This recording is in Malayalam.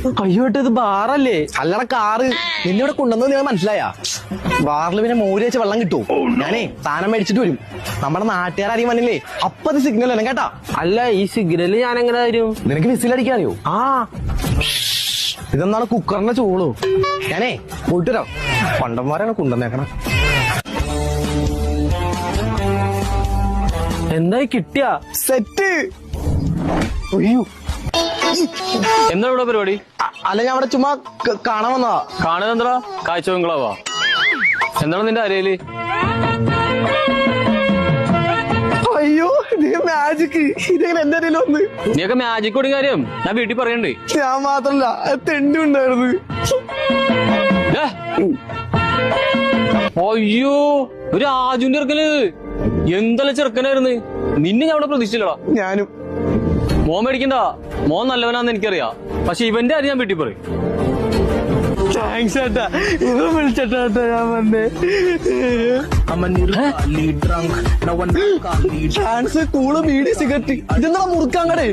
അയ്യോട്ടെ, ഇത് ബാറല്ലേ? അല്ലട കാറ്. നിന്നിവിടെ കൊണ്ടുവന്നത് നിങ്ങൾ മനസ്സിലായ? ബാറിൽ പിന്നെ മോര് വെച്ച് വെള്ളം കിട്ടും. ഞാനേ സാധനം മേടിച്ചിട്ട് വരും. നമ്മുടെ നാട്ടുകാരും വന്നില്ലേ അപ്പൊ അത് സിഗ്നൽ തന്നെ കേട്ടാ. അല്ല, ഈ സിഗ്നല് ഞാൻ എങ്ങനെ തരും? നിനക്ക് വിസിലടിക്കാറിയോ? ആ, ഇതെന്നാണ് കുക്കറിന്റെ ചോളോ. ഞാനേ പോയിട്ട് വരാം. പണ്ടന്മാരാണ് കൊണ്ടുവന്നേക്കണം. എന്തായി കിട്ടിയാ? സെറ്റ്. അയ്യോ, എന്താ ഇവിടെ പരിപാടി? അല്ല ഞാൻ അവിടെ ചുമ്മാ കാണാൻ വന്നതാ. കാണുന്നത് എന്താ? കാഴ്ച ബംഗ്ലാവാ? എന്താണ് നിന്റെ അരയില്? അയ്യോ, ഇത് മാജിക്. ഇതെങ്ങനെ എന്റെ അറിയില്ല ഒന്ന്. നീയൊക്കെ മാജിക് കൂടി കാര്യം ഞാൻ വീട്ടിൽ പറയണ്ടേ. ഞാൻ മാത്രല്ല, തെണ്ടി ഉണ്ടായിരുന്നു. ഏ? അയ്യോ, ഒരു ആജുന്റെ ഇറക്കല്. എന്തെല്ലാം ചെറുക്കനായിരുന്നു. നിന്നെ ഞാൻ അവിടെ പ്രതീക്ഷിച്ചില്ലടാ. ഞാനും. മോൻ മേടിക്കണ്ട, മോൻ നല്ലവനാന്ന് എനിക്കറിയാം. പക്ഷെ ഇവന്റെ കാര്യം ഞാൻ വീട്ടിൽ പറയും. താങ്ക്സ് ഏട്ടാ. ഇത് വിളിച്ചേട്ടാ ഞാൻ വന്നേ. ചാൻസ് കൂള് ബീഡി സിഗരറ്റ് ഇതെന്താ മുറുക്കാങ്ങടെ.